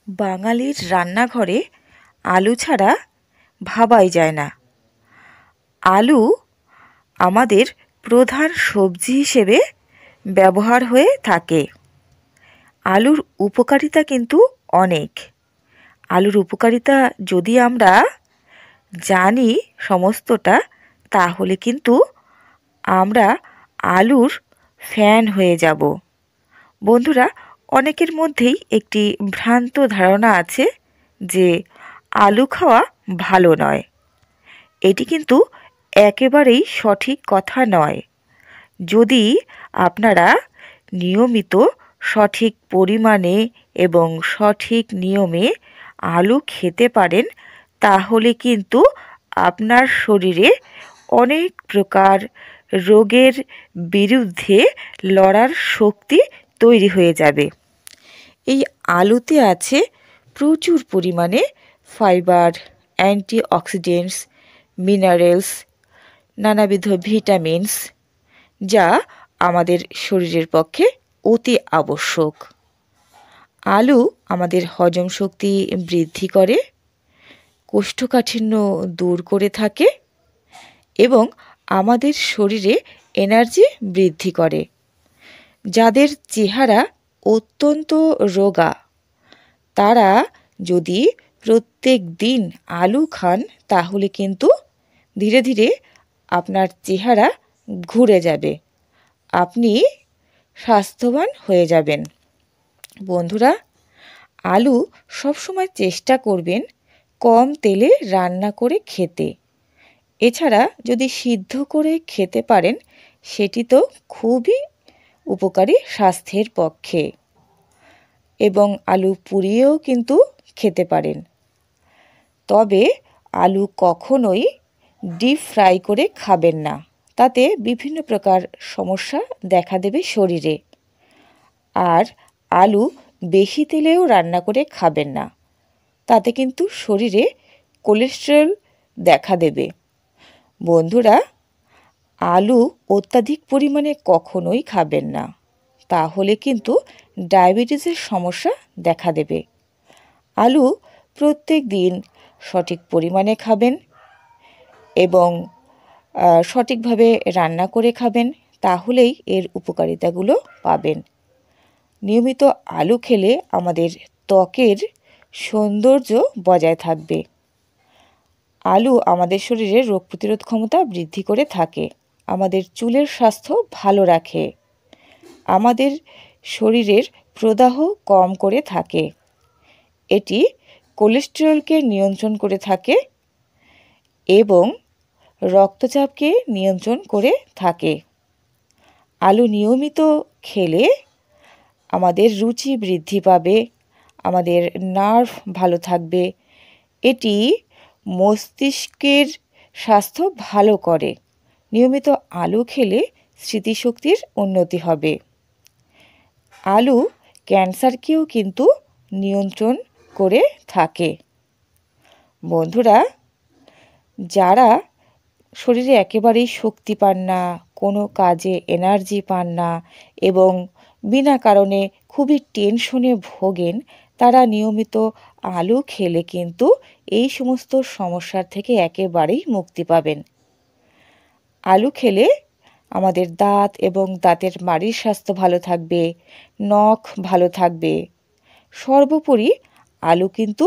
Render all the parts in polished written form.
বাঙালির রান্নাঘরে আলু ছাড়া ভাবাই যায় না। আলু আমাদের প্রধান সবজি হিসেবে ব্যবহার হয়ে থাকে। আলুর উপকারিতা কিন্তু অনেক। আলুর উপকারিতা যদি আমরা জানি সমস্তটা, তাহলে কিন্তু আমরা আলুর ফ্যান হয়ে যাব। বন্ধুরা, অনেকের মধ্যেই একটি ভ্রান্ত ধারণা আছে যে আলু খাওয়া ভালো নয়। এটি কিন্তু একেবারেই সঠিক কথা নয়। যদি আপনারা নিয়মিত সঠিক পরিমাণে এবং সঠিক নিয়মে আলু খেতে পারেন, তাহলে কিন্তু আপনার শরীরে অনেক প্রকার রোগের বিরুদ্ধে লড়ার শক্তি তৈরি হয়ে যাবে। এই আলুতে আছে প্রচুর পরিমাণে ফাইবার, অ্যান্টিঅক্সিডেন্টস, মিনারেলস, নানাবিধ ভিটামিনস, যা আমাদের শরীরের পক্ষে অতি আবশ্যক। আলু আমাদের হজম শক্তি বৃদ্ধি করে, কোষ্ঠকাঠিন্য দূর করে থাকে এবং আমাদের শরীরে এনার্জি বৃদ্ধি করে। যাদের চেহারা অত্যন্ত রোগা, তারা যদি প্রত্যেক দিন আলু খান, তাহলে কিন্তু ধীরে ধীরে আপনার চেহারা ঘুরে যাবে, আপনি স্বাস্থ্যবান হয়ে যাবেন। বন্ধুরা, আলু সবসময় চেষ্টা করবেন কম তেলে রান্না করে খেতে। এছাড়া যদি সিদ্ধ করে খেতে পারেন, সেটি তো খুবই উপকারী স্বাস্থ্যের পক্ষে। এবং আলু পুড়িয়েও কিন্তু খেতে পারেন। তবে আলু কখনোই ডিপ ফ্রাই করে খাবেন না, তাতে বিভিন্ন প্রকার সমস্যা দেখা দেবে শরীরে। আর আলু বেশি তেলেও রান্না করে খাবেন না, তাতে কিন্তু শরীরে কোলেস্টেরল দেখা দেবে। বন্ধুরা, আলু অত্যাধিক পরিমাণে কখনোই খাবেন না, তাহলে কিন্তু ডায়াবেটিসের সমস্যা দেখা দেবে। আলু প্রত্যেক দিন সঠিক পরিমাণে খাবেন এবং সঠিকভাবে রান্না করে খাবেন, তাহলেই এর উপকারিতাগুলো পাবেন। নিয়মিত আলু খেলে আমাদের ত্বকের সৌন্দর্য বজায় থাকবে। আলু আমাদের শরীরে রোগ প্রতিরোধ ক্ষমতা বৃদ্ধি করে থাকে, আমাদের চুলের স্বাস্থ্য ভালো রাখে, আমাদের শরীরের প্রদাহ কম করে থাকে, এটি কোলেস্টেরলকে নিয়ন্ত্রণ করে থাকে এবং রক্তচাপকে নিয়ন্ত্রণ করে থাকে। আলু নিয়মিত খেলে আমাদের রুচি বৃদ্ধি পাবে, আমাদের নার্ভ ভালো থাকবে, এটি মস্তিষ্কের স্বাস্থ্য ভালো করে। নিয়মিত আলু খেলে স্মৃতিশক্তির উন্নতি হবে। আলু ক্যান্সারকেও কিন্তু নিয়ন্ত্রণ করে থাকে। বন্ধুরা, যারা শরীরে একেবারেই শক্তি পান না, কোনো কাজে এনার্জি পান না এবং বিনা কারণে খুবই টেনশনে ভোগেন, তারা নিয়মিত আলু খেলে কিন্তু এই সমস্ত সমস্যার থেকে একেবারেই মুক্তি পাবেন। আলু খেলে আমাদের দাঁত এবং দাঁতের মাড়ির স্বাস্থ্য ভালো থাকবে, নখ ভালো থাকবে। সর্বোপরি আলু কিন্তু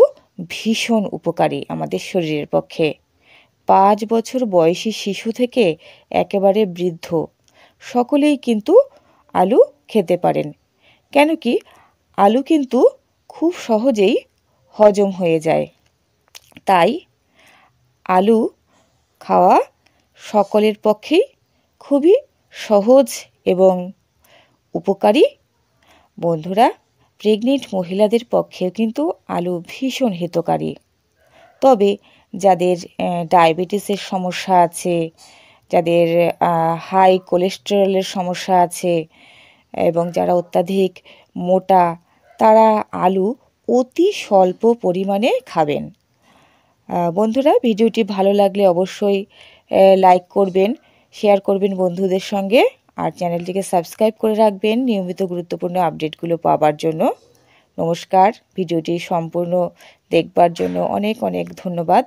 ভীষণ উপকারী আমাদের শরীরের পক্ষে। 5 বছর বয়সী শিশু থেকে একেবারে বৃদ্ধ সকলেই কিন্তু আলু খেতে পারেন। কেন কি, আলু কিন্তু খুব সহজেই হজম হয়ে যায়। তাই আলু খাওয়া সকলের পক্ষেই খুবই সহজ এবং উপকারী। বন্ধুরা, প্রেগনেন্ট মহিলাদের পক্ষেও কিন্তু আলু ভীষণ হিতকারী। তবে যাদের ডায়াবেটিসের সমস্যা আছে, যাদের হাই কোলেস্টেরলের সমস্যা আছে এবং যারা অত্যাধিক মোটা, তারা আলু অতি স্বল্প পরিমাণে খাবেন। বন্ধুরা, ভিডিওটি ভালো লাগলে অবশ্যই লাইক করবেন, শেয়ার করবেন বন্ধুদের সঙ্গে, আর চ্যানেলটিকে সাবস্ক্রাইব করে রাখবেন নিয়মিত গুরুত্বপূর্ণ আপডেটগুলো পাওয়ার জন্য। নমস্কার। ভিডিওটি সম্পূর্ণ দেখবার জন্য অনেক অনেক ধন্যবাদ।